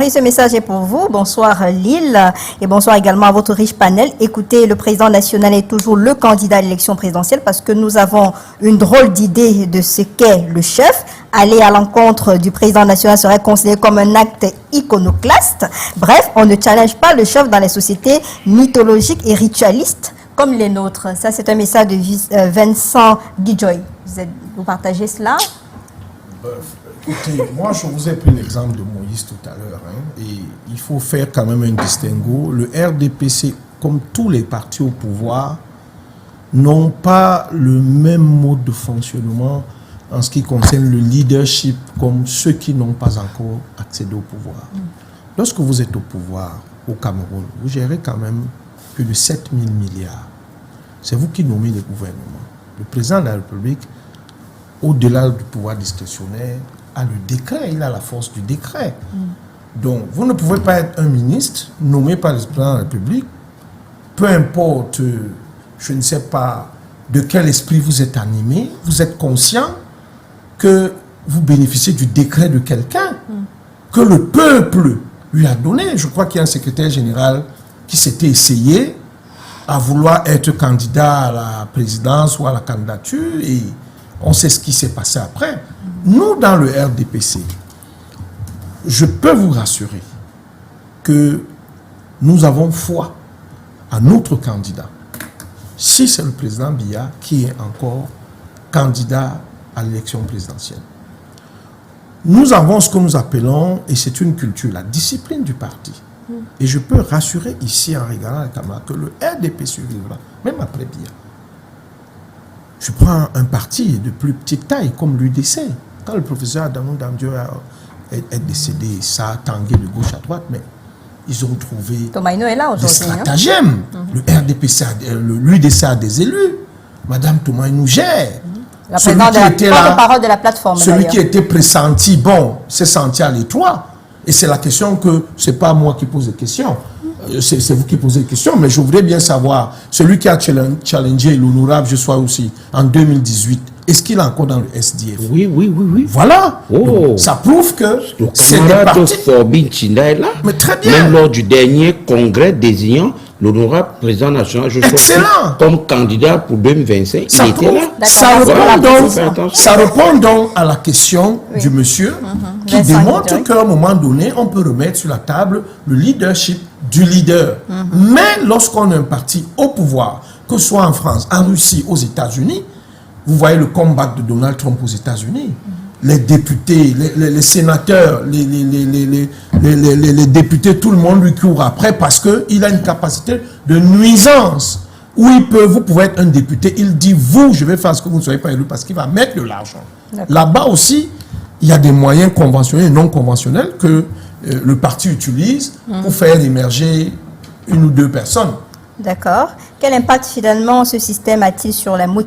Oui, ce message est pour vous. Bonsoir Lille et bonsoir également à votre riche panel. Écoutez, le président national est toujours le candidat à l'élection présidentielle parce que nous avons une drôle d'idée de ce qu'est le chef. Aller à l'encontre du président national serait considéré comme un acte iconoclaste. Bref, on ne challenge pas le chef dans les sociétés mythologiques et ritualistes comme les nôtres. Ça, c'est un message de Vincent Guijoy. Vous partagez cela? Écoutez, moi je vous ai pris l'exemple de Moïse tout à l'heure, et il faut faire quand même un distinguo. Le RDPC, comme tous les partis au pouvoir, n'ont pas le même mode de fonctionnement en ce qui concerne le leadership comme ceux qui n'ont pas encore accédé au pouvoir. Lorsque vous êtes au pouvoir au Cameroun, vous gérez quand même plus de 7 000 milliards. C'est vous qui nommez les gouvernements. Le président de la République, au-delà du pouvoir discrétionnaire, a le décret, il a la force du décret. Donc, vous ne pouvez pas être un ministre nommé par le président de la République, peu importe, je ne sais pas de quel esprit vous êtes animé, vous êtes conscient que vous bénéficiez du décret de quelqu'un, que le peuple lui a donné. Je crois qu'il y a un secrétaire général qui s'était essayé à vouloir être candidat à la présidence ou à la candidature, et on sait ce qui s'est passé après. Nous, dans le RDPC, je peux vous rassurer que nous avons foi à notre candidat. Si c'est le président Biya qui est encore candidat à l'élection présidentielle. Nous avons ce que nous appelons, et c'est une culture, la discipline du parti. Et je peux rassurer ici, en regardant la caméra, que le RDP survivra, même après Biya. Je prends un parti de plus petite taille, comme l'UDC. Quand le professeur Adamou Damdieu est décédé, ça a tangué de gauche à droite, mais ils ont trouvé est là des stratagèmes. Le RDPC, l'UDC a des élus. Madame Tomaïnou gère. La présidente de la parole de la plateforme. Celui qui était pressenti, bon, s'est senti à l'étroit. Et c'est la question que, c'est pas moi qui pose des questions. C'est vous qui posez des questions, mais je voudrais bien savoir, celui qui a challengé l'honorable, je sois aussi, en 2018, est-ce qu'il est encore dans le SDF? Oui. Voilà. Donc, ça prouve que c'est des partis. Forbin Chinda est là. Mais très bien. Même lors du dernier congrès désignant l'honorable président national, je suis comme candidat pour 2025, il était là. Ça répond donc à la question du monsieur qui démontre qu'à un moment donné, on peut remettre sur la table le leadership du leader. Mais lorsqu'on a un parti au pouvoir, que ce soit en France, en Russie, aux États-Unis, vous voyez le comeback de Donald Trump aux États-Unis. Les députés, les sénateurs, les députés, tout le monde lui court après parce qu'il a une capacité de nuisance. Où vous pouvez être un député, il dit, vous, je vais faire ce que vous ne soyez pas élu parce qu'il va mettre de l'argent. Là-bas aussi, il y a des moyens conventionnels et non conventionnels que le parti utilise pour faire émerger une ou deux personnes. D'accord. Quel impact finalement ce système a-t-il sur la motivation